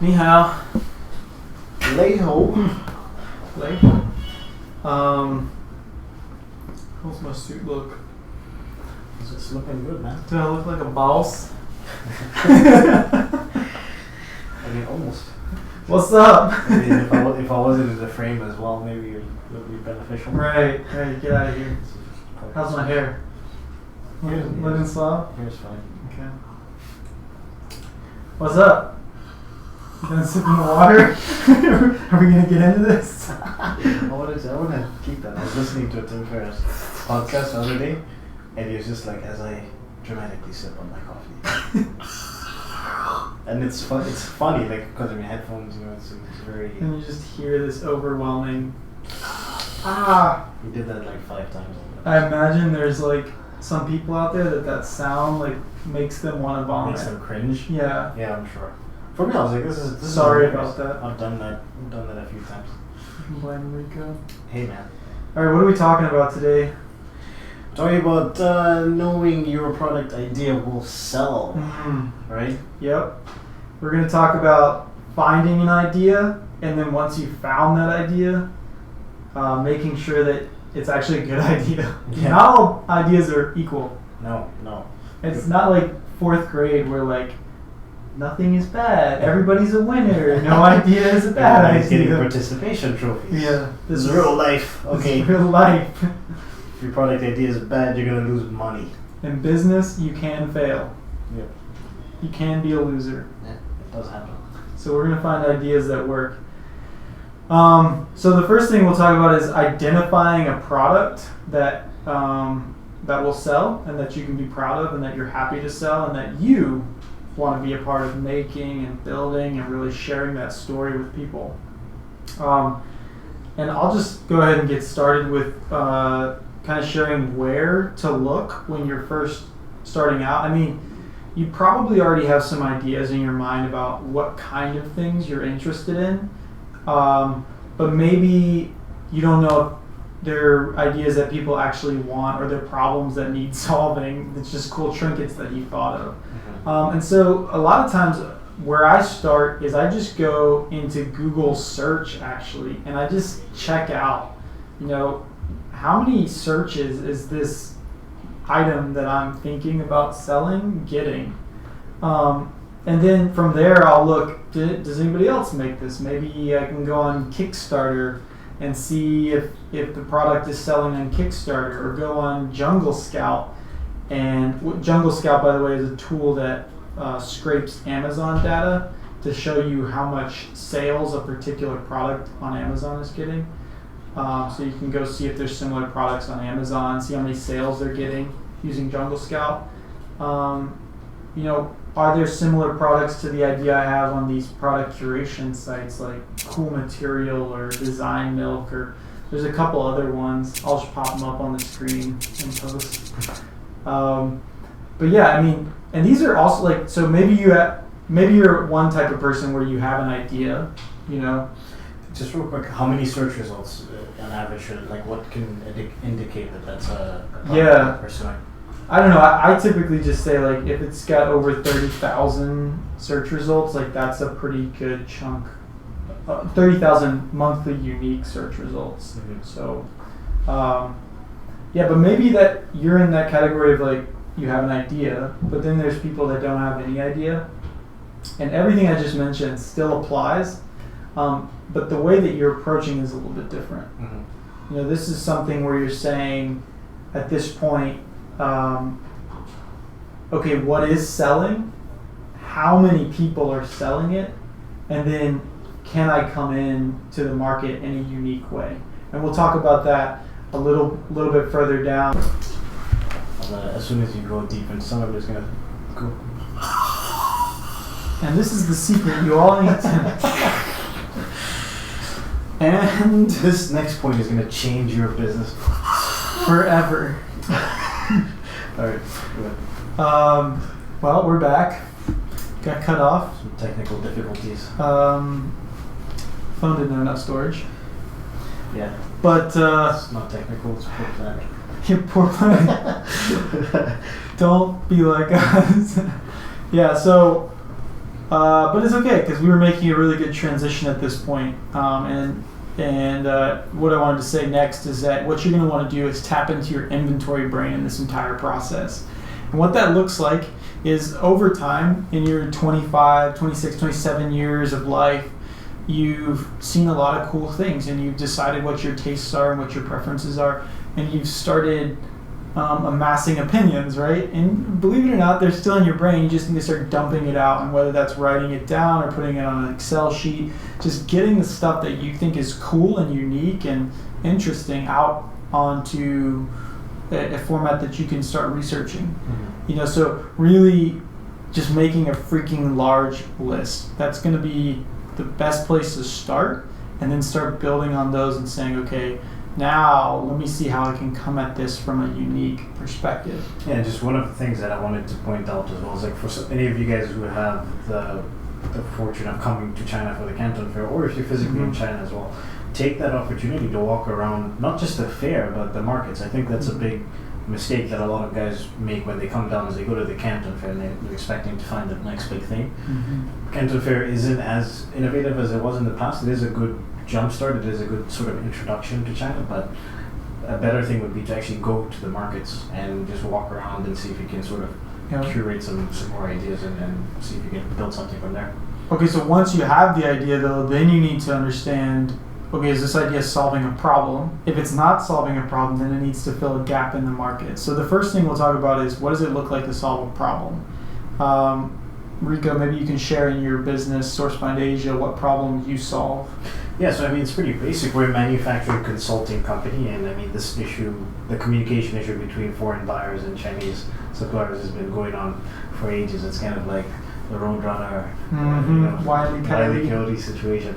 Ni hao. Lay-ho. How's my suit look? It's looking good, man. Do I look like a boss? I mean, almost. What's up? I mean, if I wasn't in the frame as well, maybe it would be beneficial. Right, get out of here. How's my hair? Looking slow? Hair's fine. Okay. What's up? You gonna sip in the water? Are we gonna get into this? I want to keep that. I was listening to a Tim Ferriss podcast the other day, and he was just like, as I dramatically sip on my coffee. And it's fun. It's funny, like, because of your headphones, you know, it's very... And you just hear this overwhelming... He did that like 5 times. I imagine there's like some people out there that sound like makes them want to vomit. Makes them cringe. Yeah. Yeah, I'm sure. For me, I was like, this is Sorry hilarious. about that. I've done that a few times. You can blame Rico. Hey, man. Alright, what are we talking about today? Talking about knowing your product idea will sell, right? Yep. We're going to talk about finding an idea, and then once you found that idea, making sure that it's actually a good idea. Yeah. Not all ideas are equal. No. It's not like 4th grade where like nothing is bad, everybody's a winner, no idea is a bad Everybody's idea. getting participation trophies. Yeah. This is real life. Okay. This is real life. If your product idea is bad, you're going to lose money. In business, you can fail. Yep. You can be a loser. Yeah, it does happen. So we're going to find ideas that work. So the first thing we'll talk about is identifying a product that will sell and that you can be proud of and that you're happy to sell and that you want to be a part of making and building and really sharing that story with people. And I'll just go ahead and get started with kind of sharing where to look when you're first starting out. I mean, you probably already have some ideas in your mind about what kind of things you're interested in. But maybe you don't know if they're ideas that people actually want or they're problems that need solving. It's just cool trinkets that you thought of. And so a lot of times where I start is I just go into Google search actually, and I just check out, how many searches is this item that I'm thinking about selling getting? And then from there, I'll look, does anybody else make this? Maybe I can go on Kickstarter and see if the product is selling on Kickstarter, or go on Jungle Scout. And Jungle Scout, by the way, is a tool that scrapes Amazon data to show you how much sales a particular product on Amazon is getting. So you can go see if there's similar products on Amazon, see how many sales they're getting using Jungle Scout. Are there similar products to the idea I have on these product curation sites like Cool Material or Design Milk, or there's a couple other ones. I'll just pop them up on the screen and post. But yeah, I mean, and these are also like, so maybe you're one type of person where you have an idea, Just real quick, how many search results on average, like what can indicate that that's a product you're pursuing? I don't know. I typically just say like if it's got over 30,000 search results, like that's a pretty good chunk. 30,000 monthly unique search results. Mm-hmm. So, but maybe that you're in that category of like you have an idea, but then there's people that don't have any idea, and everything I just mentioned still applies, but the way that you're approaching is a little bit different. Mm-hmm. This is something where you're saying at this point, okay, what is selling? How many people are selling it? And then can I come in to the market in a unique way? And we'll talk about that a little bit further down. As soon as you go deep into some of it, it's going to go. And this is the secret you all need to. And this next point is going to change your business forever. Alright, go ahead. Well, we're back. Got cut off. Some technical difficulties. Phone didn't have enough storage. Yeah. But it's not technical, it's poor planning. You're poor planning. Don't be like us. Yeah, so But it's okay because we were making a really good transition at this point. And what I wanted to say next is that what you're going to want to do is tap into your inventory brain in this entire process. And what that looks like is over time, in your 25, 26, 27 years of life, you've seen a lot of cool things and you've decided what your tastes are and what your preferences are, and you've started amassing opinions, right? And believe it or not, they're still in your brain. You just need to start dumping it out, and whether that's writing it down or putting it on an Excel sheet, just getting the stuff that you think is cool and unique and interesting out onto a format that you can start researching. Mm-hmm. You know, so really just making a freaking large list. That's going to be the best place to start, and then start building on those and saying, okay, now let me see how I can come at this from a unique perspective. Yeah, just one of the things that I wanted to point out as well is like for any of you guys who have the fortune of coming to China for the Canton Fair, or if you're physically in China as well, take that opportunity to walk around not just the fair but the markets. I think that's a big mistake that a lot of guys make when they come down, is they go to the Canton Fair and they're expecting to find the next big thing. Canton Fair isn't as innovative as it was in the past. It is a good jumpstart, it is a good sort of introduction to China, but a better thing would be to actually go to the markets and just walk around and see if you can sort of curate some more ideas and see if you can build something from there. Okay, so once you have the idea though, then you need to understand, okay, is this idea solving a problem? If it's not solving a problem, then it needs to fill a gap in the market. So the first thing we'll talk about is, what does it look like to solve a problem? Rico, maybe you can share in your business, SourceFind Asia, what problem you solve. Yeah, so I mean, it's pretty basic. We're a manufacturing consulting company, and I mean, this issue, the communication issue between foreign buyers and Chinese suppliers has been going on for ages. It's kind of like the Roadrunner, Wile E. Coyote situation.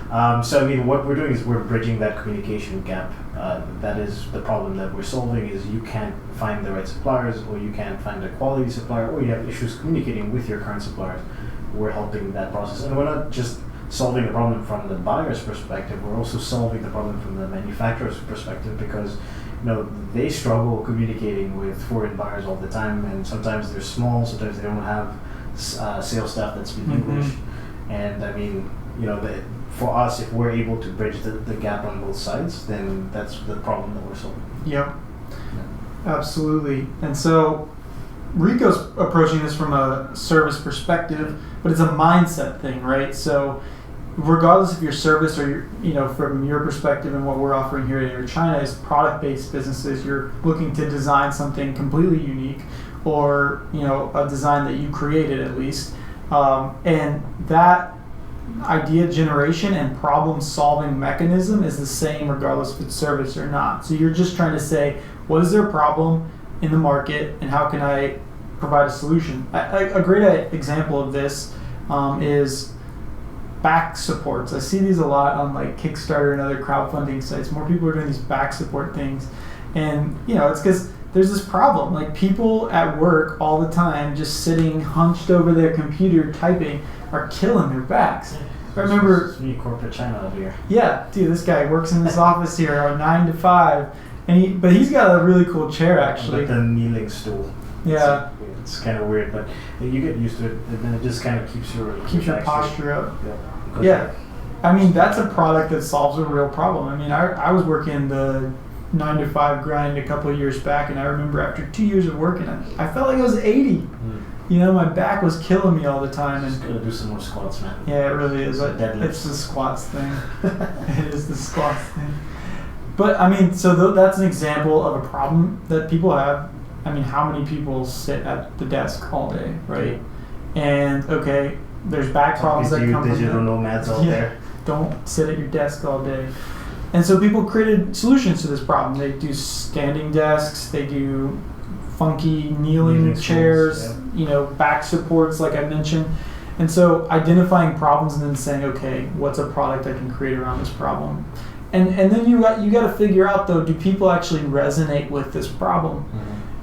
So I mean, what we're doing is we're bridging that communication gap. That is the problem that we're solving, is you can't find the right suppliers, or you can't find a quality supplier, or you have issues communicating with your current suppliers. We're helping that process, and we're not just solving the problem from the buyer's perspective, we're also solving the problem from the manufacturer's perspective, because they struggle communicating with foreign buyers all the time, and sometimes they're small, sometimes they don't have sales staff that speak English, and I mean, for us, if we're able to bridge the gap on both sides, then that's the problem that we're solving. Yep, absolutely. And so Rico's approaching this from a service perspective, but it's a mindset thing, right? So regardless of your service or from your perspective, and what we're offering here at Air China is product-based businesses. You're looking to design something completely unique, or a design that you created at least, and that idea generation and problem-solving mechanism is the same regardless if it's service or not. So you're just trying to say, what is their problem in the market, and how can I provide a solution? A great example of this is back supports. I see these a lot on like Kickstarter and other crowdfunding sites. More people are doing these back support things, and it's because there's this problem. Like, people at work all the time, just sitting hunched over their computer typing, are killing their backs. I remember. It's me, corporate China over here. Yeah, dude, this guy works in this office here on 9 to 5, but he's got a really cool chair actually. Like the kneeling stool. Yeah. It's kind of weird, but you get used to it, and then it just kind of keeps your posture up. Yeah. Yeah. I mean, that's a product that solves a real problem. I mean, I was working the 9 to 5 grind a couple of years back, and I remember after 2 years of working, I felt like I was 80. My back was killing me all the time. And just gotta do some more squats, man. Yeah, it really is. It's the squats thing. It is the squats thing. But I mean, so that's an example of a problem that people have. I mean, how many people sit at the desk all day, right? And okay, there's back problems that come from digital nomads out there. Don't sit at your desk all day. And so people created solutions to this problem. They do standing desks, they do funky kneeling chairs, back supports like I mentioned. And so identifying problems and then saying, okay, what's a product I can create around this problem? And then you got to figure out though, do people actually resonate with this problem?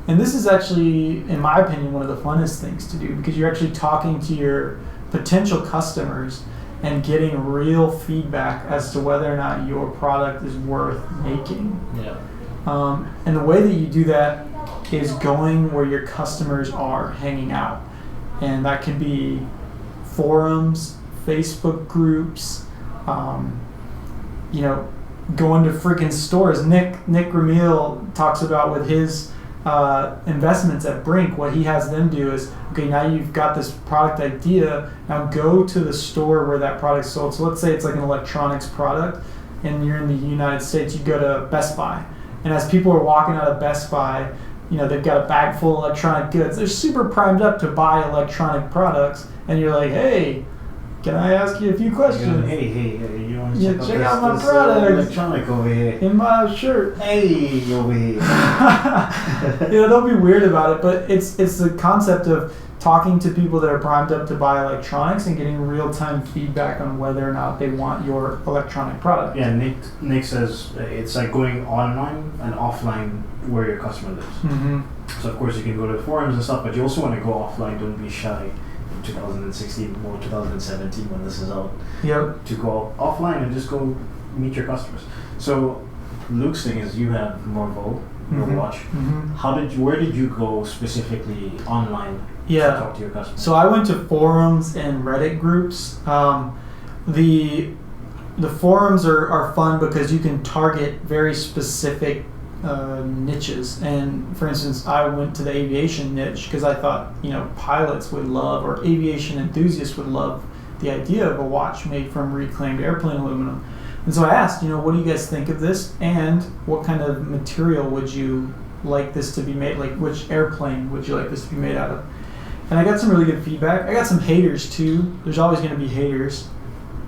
And this is actually, in my opinion, one of the funnest things to do, because you're actually talking to your potential customers and getting real feedback as to whether or not your product is worth making. And the way that you do that is going where your customers are hanging out. And that can be forums, Facebook groups, you know, going to freaking stores. Nick Ramil talks about with his investments at Brink, what he has them do is, okay, now you've got this product idea, now go to the store where that product's sold. So let's say it's like an electronics product and you're in the United States, you go to Best Buy. And as people are walking out of Best Buy, you know, they've got a bag full of electronic goods. They're super primed up to buy electronic products. And you're like, hey, can I ask you a few questions? Hey, you want to check out my products? Electronic over here. In my shirt. Hey, over here. You know, don't be weird about it, but it's the concept of talking to people that are primed up to buy electronics and getting real-time feedback on whether or not they want your electronic product. Yeah, Nick says it's like going online and offline where your customer lives. Mm-hmm. So of course you can go to forums and stuff, but you also want to go offline. Don't be shy. In 2016 or 2017 when this is out. Yep. To go offline and just go meet your customers. So Luke's thing is you have Morvo, your watch. Mm-hmm. Where did you go specifically online to talk to your customers? So I went to forums and Reddit groups. The forums are fun because you can target very specific niches. And for instance, I went to the aviation niche because I thought, you know, pilots would love, or aviation enthusiasts would love, the idea of a watch made from reclaimed airplane aluminum. And so I asked, you know, what do you guys think of this, and what kind of material would you like this to be made, like which airplane would you like this to be made out of? And I got some really good feedback. I got some haters too. There's always going to be haters,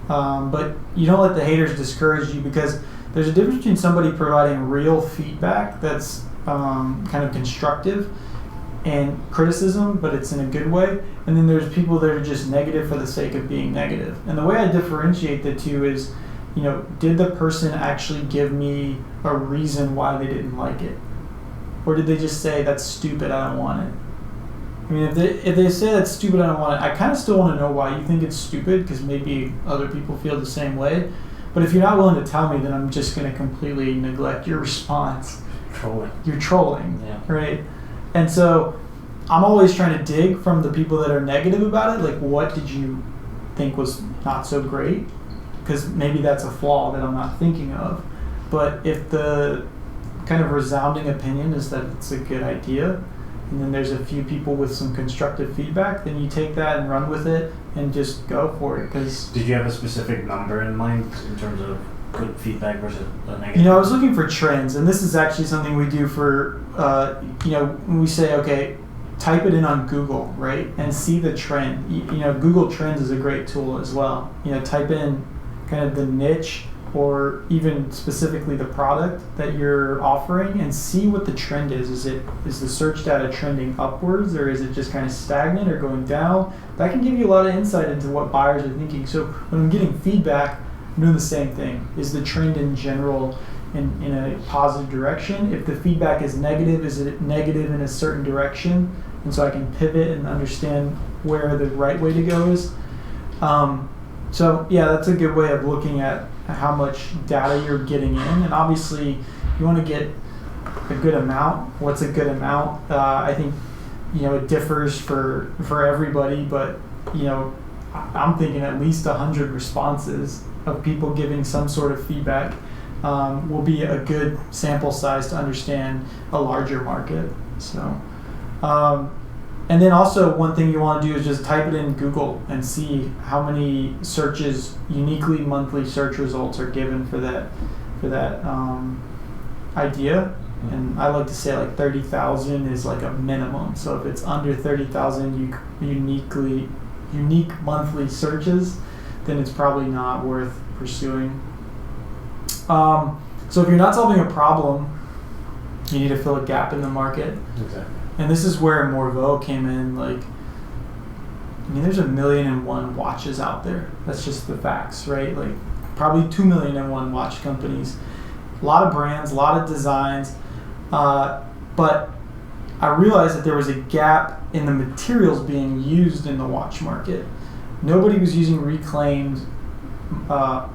but you don't let the haters discourage you, because there's a difference between somebody providing real feedback that's kind of constructive and criticism, but it's in a good way, and then there's people that are just negative for the sake of being negative. And the way I differentiate the two is, you know, did the person actually give me a reason why they didn't like it? Or did they just say, that's stupid, I don't want it? I mean, if they say that's stupid, I don't want it, I kind of still want to know why you think it's stupid, because maybe other people feel the same way. But if you're not willing to tell me, then I'm just going to completely neglect your response. Trolling. You're trolling, yeah. Right? And so I'm always trying to dig from the people that are negative about it, like, what did you think was not so great? Because maybe that's a flaw that I'm not thinking of. But if the kind of resounding opinion is that it's a good idea, and then there's a few people with some constructive feedback, then you take that and run with it and just go for it. Cause did you have a specific number in mind in terms of good feedback versus a negative? You know, I was looking for trends, and this is actually something we do for, you know, when we say, okay, type it in on Google, right, and see the trend. You know, Google Trends is a great tool as well. You know, type in kind of the niche, or even specifically the product that you're offering, and see what the trend is. Is the search data trending upwards, or is it just kind of stagnant or going down? That can give you a lot of insight into what buyers are thinking. So when I'm getting feedback, I'm doing the same thing. Is the trend in general in a positive direction? If the feedback is negative, is it negative in a certain direction? And so I can pivot and understand where the right way to go is. So yeah, that's a good way of looking at how much data you're getting in, and obviously you want to get a good amount. What's a good amount? I think, you know, it differs for everybody, but you know, I'm thinking at least 100 responses of people giving some sort of feedback will be a good sample size to understand a larger market. So. And then also one thing you want to do is just type it in Google and see how many searches, uniquely monthly search results are given for that idea. And I like to say like 30,000 is like a minimum. So if it's under 30,000 unique monthly searches, then it's probably not worth pursuing. So if you're not solving a problem, you need to fill a gap in the market. Exactly. And this is where Morvo came in. Like, I mean, there's 1,000,001 watches out there. That's just the facts, right? Like, probably 2,000,001 watch companies. A lot of brands, a lot of designs. But I realized that there was a gap in the materials being used in the watch market. Nobody was using reclaimed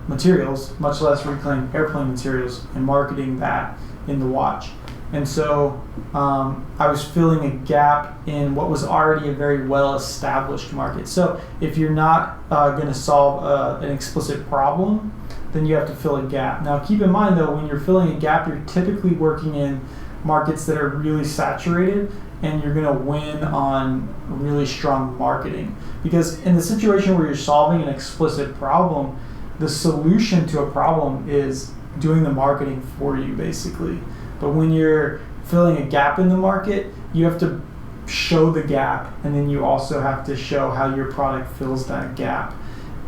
materials, much less reclaimed airplane materials, and marketing that in the watch. And so I was filling a gap in what was already a very well-established market. So if you're not going to solve an explicit problem, then you have to fill a gap. Now keep in mind though, when you're filling a gap, you're typically working in markets that are really saturated, and you're going to win on really strong marketing. Because in the situation where you're solving an explicit problem, the solution to a problem is doing the marketing for you, basically. But when you're filling a gap in the market, you have to show the gap, and then you also have to show how your product fills that gap,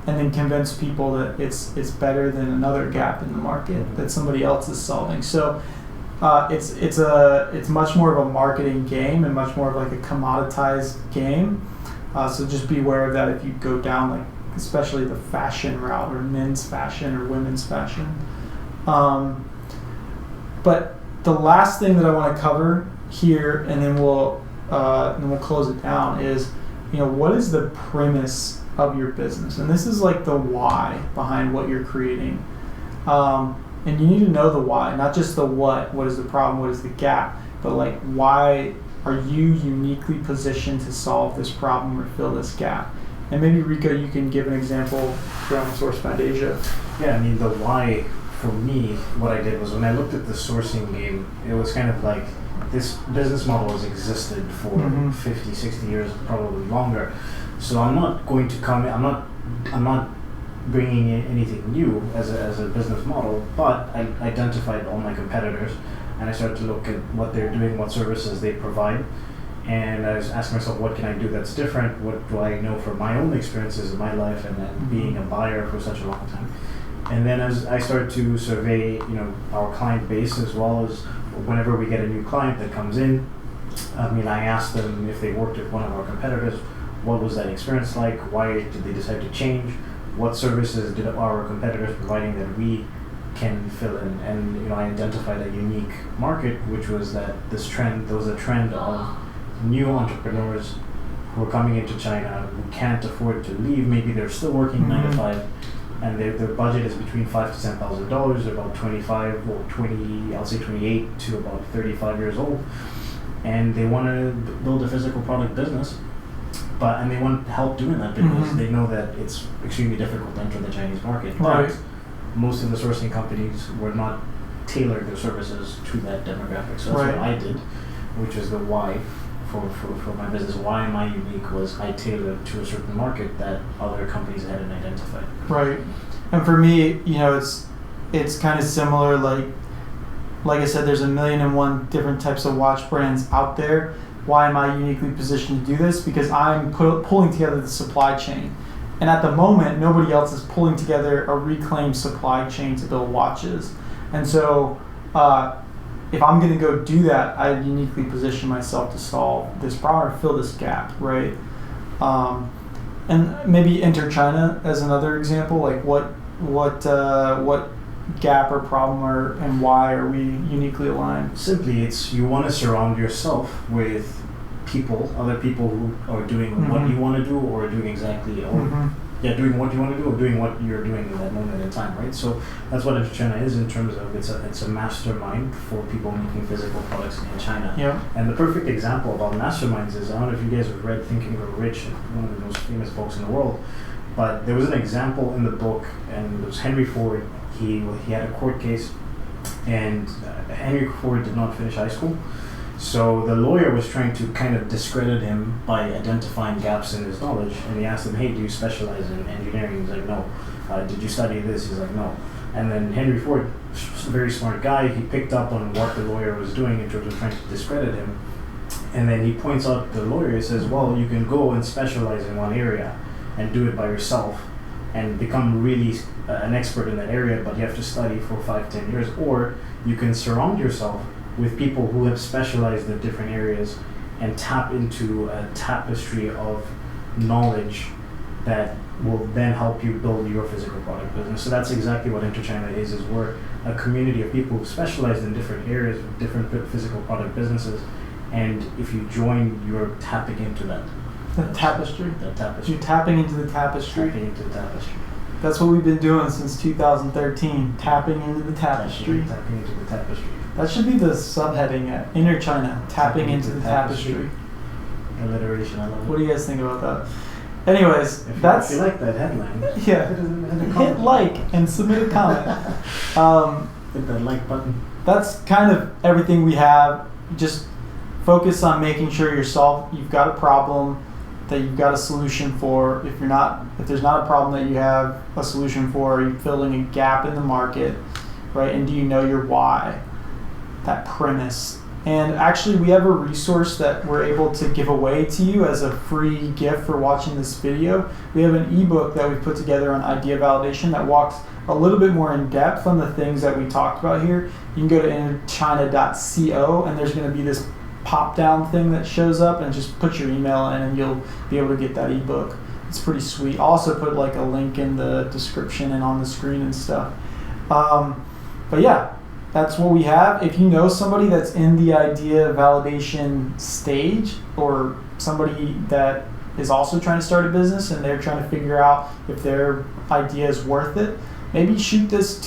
and then convince people that it's better than another gap in the market that somebody else is solving. So it's much more of a marketing game and much more of like a commoditized game. So just be aware of that if you go down like especially the fashion route or men's fashion or women's fashion. But the last thing that I want to cover here, and then we'll close it down, is what is the premise of your business, and this is like the why behind what you're creating. And you need to know the why, not just the what is the problem, what is the gap, but like why are you uniquely positioned to solve this problem or fill this gap? And maybe Rico, you can give an example from SourceFind Asia. Yeah, I mean the why for me, what I did was when I looked at the sourcing game, it was kind of like this business model has existed for 50, 60 years, probably longer. So I'm not going to come. I'm not bringing in anything new as a business model, but I identified all my competitors, and I started to look at what they're doing, what services they provide, and I was asking myself, what can I do that's different? What do I know from my own experiences in my life and being a buyer for such a long time? And then as I started to survey, our client base, as well as whenever we get a new client that comes in, I asked them if they worked with one of our competitors, what was that experience like? Why did they decide to change? What services did our competitors providing that we can fill in? And I identified a unique market, which was that there was a trend of new entrepreneurs who are coming into China who can't afford to leave. Maybe they're still working 9 to 5, and their budget is between $5,000 to $10,000. They're about 25 or 20, I'll say 28 to about 35 years old, and they want to build a physical product business. And they want help doing that because they know that it's extremely difficult to enter the Chinese market. Right. But most of the sourcing companies were not tailored their services to that demographic. So that's what I did, which is the why for my business. Why am I unique was I tailored to a certain market that other companies hadn't identified. Right. And for me, it's kind of similar. Like I said, there's 1,000,001 different types of watch brands out there. Why am I uniquely positioned to do this? Because I'm pulling together the supply chain. And at the moment, nobody else is pulling together a reclaimed supply chain to build watches. And so if I'm going to go do that, I uniquely position myself to solve this problem or fill this gap, right? And maybe enter China as another example. Like what gap or problem and why are we uniquely aligned? Simply, it's you want to surround yourself with other people who are doing what you want to do or doing exactly, doing what you want to do or doing what you're doing in that moment in time, right? So that's what Enter China is in terms of it's a mastermind for people making physical products in China. Yeah. And the perfect example about masterminds is, I don't know if you guys have read Think and Grow Rich, one of the most famous books in the world, but there was an example in the book, and it was Henry Ford. He had a court case, and Henry Ford did not finish high school. So the lawyer was trying to kind of discredit him by identifying gaps in his knowledge, and he asked him, hey, do you specialize in engineering? He's like, no. Did you study this? He's like, no. And then Henry Ford, very smart guy, he picked up on what the lawyer was doing in terms of trying to discredit him. And then he points out the lawyer, he says, well, you can go and specialize in one area and do it by yourself and become really an expert in that area, but you have to study for 5-10 years. Or you can surround yourself with people who have specialized in different areas and tap into a tapestry of knowledge that will then help you build your physical product business. So that's exactly what Enter China is we're a community of people who specialize in different areas of different physical product businesses, and if you join, you're tapping into that. That tapestry. You're tapping into the tapestry. Tapping into the tapestry. That's what we've been doing since 2013, tapping into the tapestry. Tapping into the tapestry. That should be the subheading at Inner China, tapping into the tapestry. Alliteration, I love it. What do you guys think about that? Anyways, If that's you like that headline, yeah. Hit like and submit a comment. hit that like button. That's kind of everything we have. Just focus on making sure you've got a problem that you've got a solution for. If there's not a problem that you have a solution for, you're filling a gap in the market, right? And do you know your why? That premise. And actually, we have a resource that we're able to give away to you as a free gift for watching this video. We have an ebook that we've put together on idea validation that walks a little bit more in depth on the things that we talked about here. You can go to innerchina.co, and there's going to be this pop down thing that shows up, and just put your email in and you'll be able to get that ebook. It's pretty sweet. I'll also put like a link in the description and on the screen and stuff. But yeah, that's what we have. If you know somebody that's in the idea validation stage, or somebody that is also trying to start a business and they're trying to figure out if their idea is worth it, maybe shoot this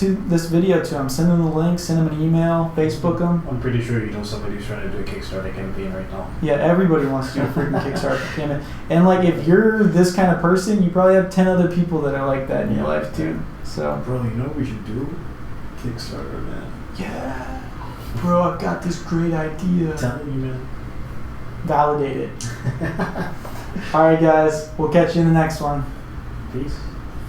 video to them. Send them the link, send them an email, Facebook them. I'm pretty sure you know somebody who's trying to do a Kickstarter campaign right now. Yeah, everybody wants to do a freaking Kickstarter campaign. And like, if you're this kind of person, you probably have 10 other people that are like that in your life too. So, bro, you know what we should do? Kickstarter, man. Yeah. Bro, I've got this great idea. Tell me, man. Validate it. All right, guys. We'll catch you in the next one. Peace.